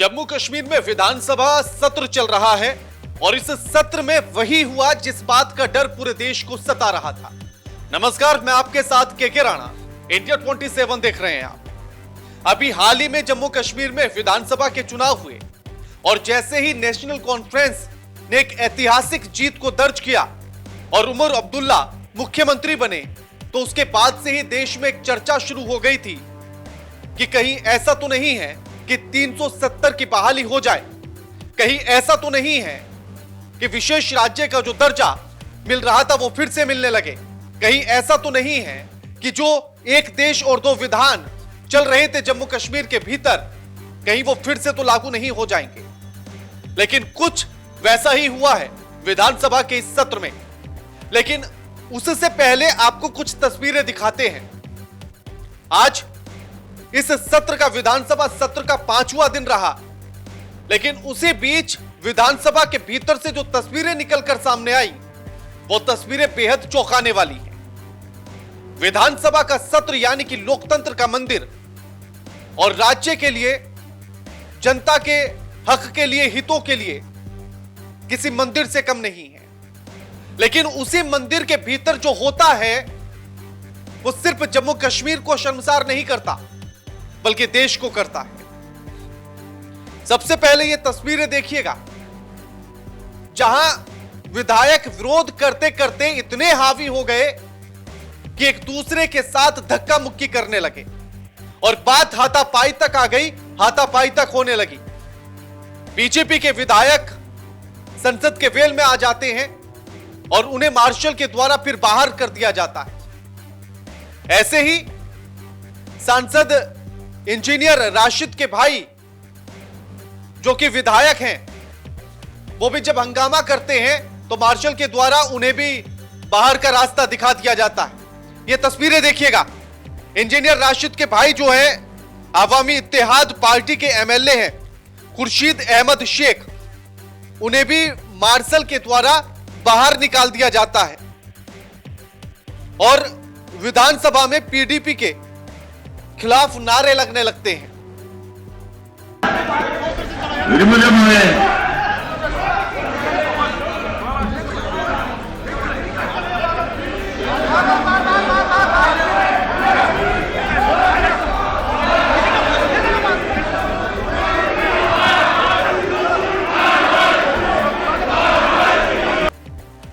जम्मू कश्मीर में विधानसभा सत्र चल रहा है और इस सत्र में वही हुआ जिस बात का डर पूरे देश को सता रहा था। नमस्कार, मैं आपके साथ के राणा, इंडिया 27 देख रहे हैं आप। अभी हाल ही में जम्मू कश्मीर में विधानसभा के चुनाव हुए और जैसे ही नेशनल कॉन्फ्रेंस ने एक ऐतिहासिक जीत को दर्ज किया और उमर अब्दुल्ला मुख्यमंत्री बने, तो उसके बाद से ही देश में एक चर्चा शुरू हो गई थी कि कहीं ऐसा तो नहीं है कि 370 की बहाली हो जाए, कहीं ऐसा तो नहीं है कि विशेष राज्य का जो दर्जा मिल रहा था वो फिर से मिलने लगे, कहीं ऐसा तो नहीं है कि जो एक देश और दो विधान चल रहे थे जम्मू कश्मीर के भीतर, कहीं वो फिर से तो लागू नहीं हो जाएंगे। लेकिन कुछ वैसा ही हुआ है विधानसभा के इस सत्र में। लेकिन उससे पहले आपको कुछ तस्वीरें दिखाते हैं। आज इस सत्र का, विधानसभा सत्र का 5वां दिन रहा, लेकिन उसी बीच विधानसभा के भीतर से जो तस्वीरें निकलकर सामने आई, वो तस्वीरें बेहद चौंकाने वाली हैं। विधानसभा का सत्र यानी कि लोकतंत्र का मंदिर और राज्य के लिए, जनता के हक के लिए, हितों के लिए किसी मंदिर से कम नहीं है। लेकिन उसी मंदिर के भीतर जो होता है वो सिर्फ जम्मू कश्मीर को शर्मसार नहीं करता, बल्कि देश को करता है। सबसे पहले ये तस्वीरें देखिएगा, जहां विधायक विरोध करते करते इतने हावी हो गए कि एक दूसरे के साथ धक्का मुक्की करने लगे और बात हाथापाई तक आ गई, हाथापाई तक होने लगी। बीजेपी के विधायक संसद के वेल में आ जाते हैं और उन्हें मार्शल के द्वारा फिर बाहर कर दिया जाता है। ऐसे ही सांसद इंजीनियर राशिद के भाई जो कि विधायक हैं, वो भी जब हंगामा करते हैं तो मार्शल के द्वारा उन्हें भी बाहर का रास्ता दिखा दिया जाता है। ये तस्वीरें देखिएगा। इंजीनियर राशिद के भाई जो है अवामी इत्तेहाद पार्टी के एमएलए हैं, खुर्शीद अहमद शेख, उन्हें भी मार्शल के द्वारा बाहर निकाल दिया जाता है और विधानसभा में पीडीपी के खिलाफ नारे लगने लगते हैं।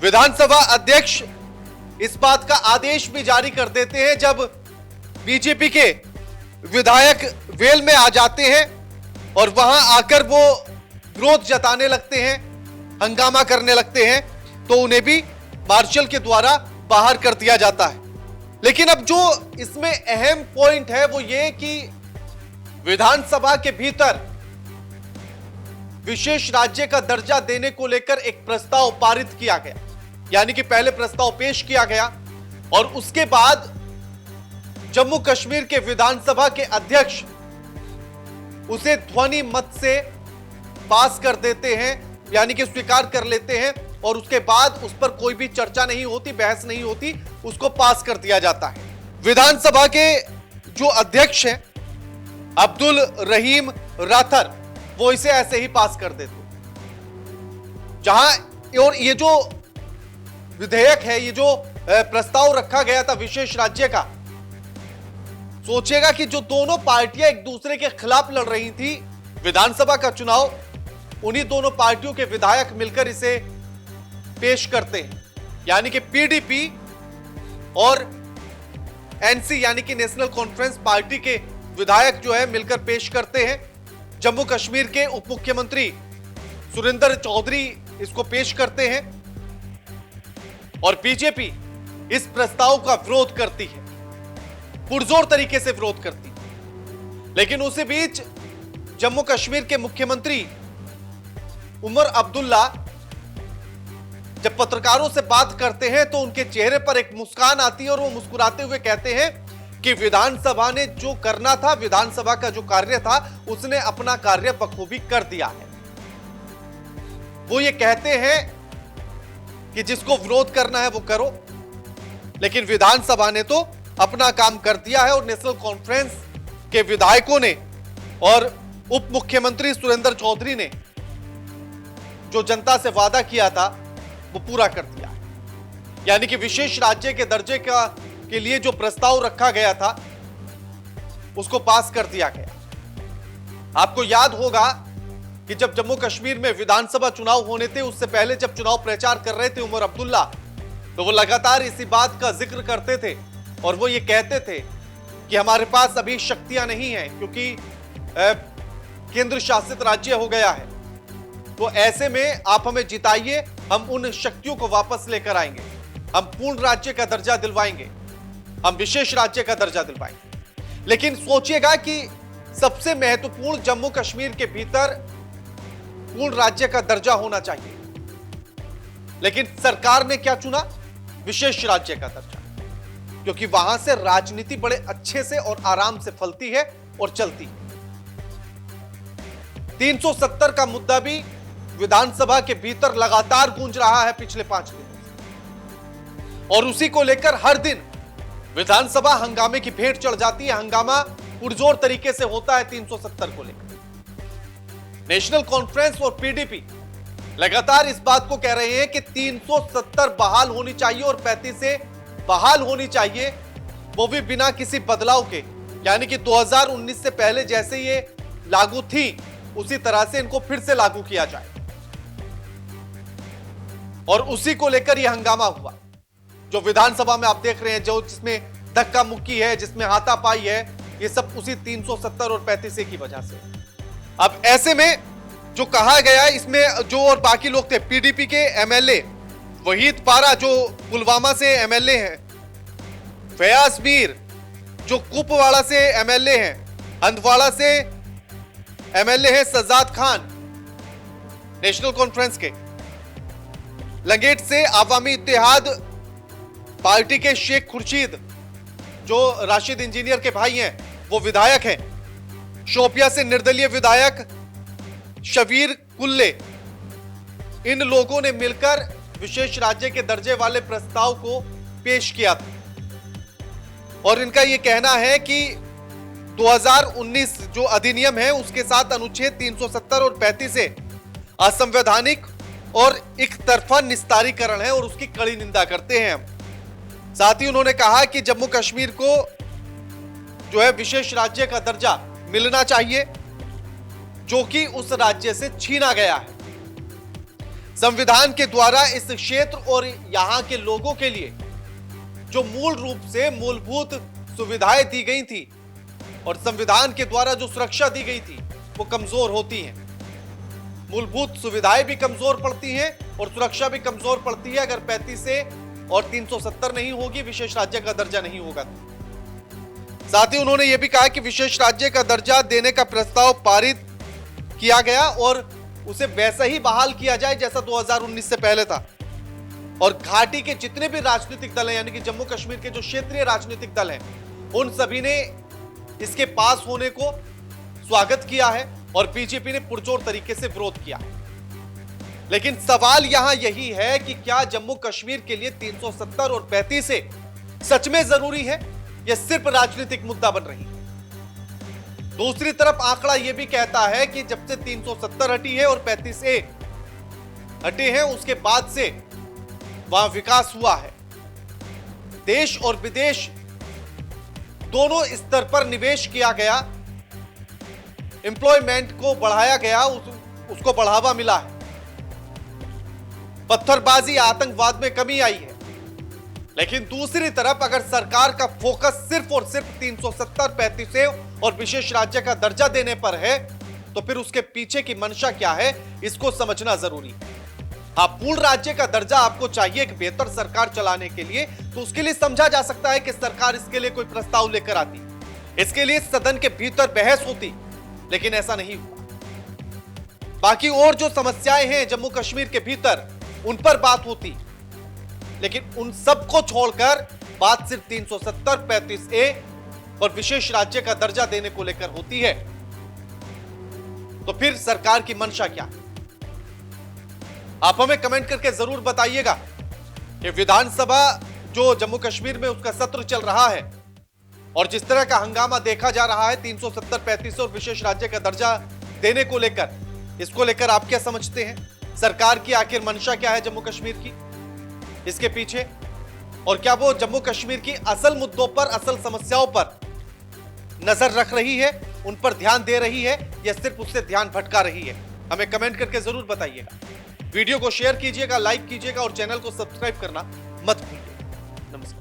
विधानसभा अध्यक्ष इस बात का आदेश भी जारी कर देते हैं जब बीजेपी के विधायक वेल में आ जाते हैं और वहां आकर वो विरोध जताने लगते हैं, हंगामा करने लगते हैं, तो उन्हें भी मार्शल के द्वारा बाहर कर दिया जाता है। लेकिन अब जो इसमें अहम पॉइंट है वो ये कि विधानसभा के भीतर विशेष राज्य का दर्जा देने को लेकर एक प्रस्ताव पारित किया गया, यानी कि पहले प्रस्ताव पेश किया गया और उसके बाद जम्मू कश्मीर के विधानसभा के अध्यक्ष उसे ध्वनि मत से पास कर देते हैं, यानी कि स्वीकार कर लेते हैं और उसके बाद उस पर कोई भी चर्चा नहीं होती, बहस नहीं होती, उसको पास कर दिया जाता है। विधानसभा के जो अध्यक्ष हैं अब्दुल रहीम राथर, वो इसे ऐसे ही पास कर देते। जहां और ये जो विधेयक है, ये जो प्रस्ताव रखा गया था विशेष राज्य का, सोचेगा कि जो दोनों पार्टियां एक दूसरे के खिलाफ लड़ रही थी, विधानसभा का चुनाव, उन्हीं दोनों पार्टियों के विधायक मिलकर इसे पेश करते हैं, यानी कि पीडीपी और एनसी यानी कि नेशनल कॉन्फ्रेंस पार्टी के विधायक जो है मिलकर पेश करते हैं। जम्मू कश्मीर के उप मुख्यमंत्री सुरेंद्र चौधरी इसको पेश करते हैं और बीजेपी इस प्रस्ताव का विरोध करती है, पुरजोर तरीके से विरोध करती है। लेकिन उसी बीच जम्मू कश्मीर के मुख्यमंत्री उमर अब्दुल्ला जब पत्रकारों से बात करते हैं तो उनके चेहरे पर एक मुस्कान आती है और वो मुस्कुराते हुए कहते हैं कि विधानसभा ने जो करना था, विधानसभा का जो कार्य था, उसने अपना कार्य बखूबी कर दिया है। वो ये कहते हैं कि जिसको विरोध करना है वो करो, लेकिन विधानसभा ने तो अपना काम कर दिया है और नेशनल कॉन्फ्रेंस के विधायकों ने और उप मुख्यमंत्री सुरेंद्र चौधरी ने जो जनता से वादा किया था वो पूरा कर दिया, यानी कि विशेष राज्य के दर्जे के लिए जो प्रस्ताव रखा गया था उसको पास कर दिया गया। आपको याद होगा कि जब जम्मू कश्मीर में विधानसभा चुनाव होने थे, उससे पहले जब चुनाव प्रचार कर रहे थे उमर अब्दुल्ला, तो वो लगातार इसी बात का जिक्र करते थे और वो ये कहते थे कि हमारे पास अभी शक्तियां नहीं हैं क्योंकि केंद्र शासित राज्य हो गया है। तो ऐसे में आप हमें जिताइए, हम उन शक्तियों को वापस लेकर आएंगे, हम पूर्ण राज्य का दर्जा दिलवाएंगे, हम विशेष राज्य का दर्जा दिलवाएंगे। लेकिन सोचिएगा कि सबसे महत्वपूर्ण जम्मू कश्मीर के भीतर पूर्ण राज्य का दर्जा होना चाहिए, लेकिन सरकार ने क्या चुना? विशेष राज्य का दर्जा, क्योंकि वहां से राजनीति बड़े अच्छे से और आराम से फलती है और चलती है। 370 का मुद्दा भी विधानसभा के भीतर लगातार गूंज रहा है पिछले 5 दिनों से, और उसी को लेकर हर दिन विधानसभा हंगामे की भेंट चढ़ जाती है। हंगामा पुरजोर तरीके से होता है 370 को लेकर। नेशनल कॉन्फ्रेंस और पीडीपी लगातार इस बात को कह रहे हैं कि 370 बहाल होनी चाहिए और 35 बहाल होनी चाहिए, वो भी बिना किसी बदलाव के, यानी कि 2019 से पहले जैसे ये लागू थी उसी तरह से इनको फिर से लागू किया जाए। और उसी को लेकर यह हंगामा हुआ जो विधानसभा में आप देख रहे हैं, जो जिसमें धक्का मुक्की है, जिसमें हाथापाई है, ये सब उसी 370 और 35 की वजह से। अब ऐसे में जो कहा गया इसमें जो और बाकी लोग थे, पीडीपी के एमएलए वहीद पारा जो पुलवामा से एमएलए हैं, फयाज मीर जो कुपवाड़ा से एमएलए हैं, हंदवाड़ा से एमएलए हैं सज्जाद खान नेशनल कॉन्फ्रेंस के, लंगेट से आवामी इत्तेहाद पार्टी के शेख खुर्शीद जो राशिद इंजीनियर के भाई हैं वो विधायक हैं, शोपिया से निर्दलीय विधायक शबीर कुल्ले, इन लोगों ने मिलकर विशेष राज्य के दर्जे वाले प्रस्ताव को पेश किया था। और इनका यह कहना है कि 2019 जो अधिनियम है उसके साथ अनुच्छेद 370 और 35 से असंवैधानिक और एक तरफा निस्तारीकरण है और उसकी कड़ी निंदा करते हैं हम। साथ ही उन्होंने कहा कि जम्मू कश्मीर को जो है विशेष राज्य का दर्जा मिलना चाहिए जो कि उस राज्य से छीना गया है। संविधान के द्वारा इस क्षेत्र और यहां के लोगों के लिए जो मूल रूप से मूलभूत सुविधाएं दी गई थी और संविधान के द्वारा जो सुरक्षा दी गई थी वो कमजोर होती हैं। मूलभूत सुविधाएं भी कमजोर पड़ती हैं और सुरक्षा भी कमजोर पड़ती है अगर 35 से और 370 नहीं होगी, विशेष राज्य का दर्जा नहीं होगा। साथ ही उन्होंने यह भी कहा कि विशेष राज्य का दर्जा देने का प्रस्ताव पारित किया गया और उसे वैसा ही बहाल किया जाए जैसा 2019 से पहले था। और घाटी के जितने भी राजनीतिक दल हैं, यानी कि जम्मू कश्मीर के जो क्षेत्रीय राजनीतिक दल हैं, उन सभी ने इसके पास होने को स्वागत किया है और बीजेपी ने पुरजोर तरीके से विरोध किया। लेकिन सवाल यहां यही है कि क्या जम्मू कश्मीर के लिए 370 और 35 से सच में जरूरी है या सिर्फ राजनीतिक मुद्दा बन रही है? दूसरी तरफ आंकड़ा यह भी कहता है कि जब से 370 हटी है और 35A हटे हैं उसके बाद से वहां विकास हुआ है। देश और विदेश दोनों स्तर पर निवेश किया गया, एम्प्लॉयमेंट को बढ़ाया गया, उसको बढ़ावा मिला है। पत्थरबाजी आतंकवाद में कमी आई है। लेकिन दूसरी तरफ अगर सरकार का फोकस सिर्फ और सिर्फ 370, 35 और विशेष राज्य का दर्जा देने पर है तो फिर उसके पीछे की मंशा क्या है इसको समझना जरूरी है। हाँ, पूर्ण राज्य का दर्जा आपको चाहिए एक बेहतर सरकार चलाने के लिए, तो उसके लिए समझा जा सकता है कि सरकार इसके लिए कोई प्रस्ताव लेकर आती, इसके लिए सदन के भीतर बहस होती, लेकिन ऐसा नहीं हुआ। बाकी और जो समस्याएं हैं जम्मू कश्मीर के भीतर उन पर बात होती, लेकिन उन सबको छोड़कर बात सिर्फ 370, 35A और विशेष राज्य का दर्जा देने को लेकर होती है। तो फिर सरकार की मंशा क्या है? आप हमें कमेंट करके जरूर बताइएगा कि विधानसभा जो जम्मू कश्मीर में उसका सत्र चल रहा है और जिस तरह का हंगामा देखा जा रहा है 370, 35 और विशेष राज्य का दर्जा देने को लेकर, इसको लेकर आप क्या समझते हैं? सरकार की आखिर मंशा क्या है जम्मू कश्मीर की इसके पीछे? और क्या वो जम्मू कश्मीर की असल मुद्दों पर, असल समस्याओं पर नजर रख रही है, उन पर ध्यान दे रही है, या सिर्फ उससे ध्यान भटका रही है? हमें कमेंट करके जरूर बताइएगा। वीडियो को शेयर कीजिएगा, लाइक कीजिएगा और चैनल को सब्सक्राइब करना मत भूलिए। नमस्कार।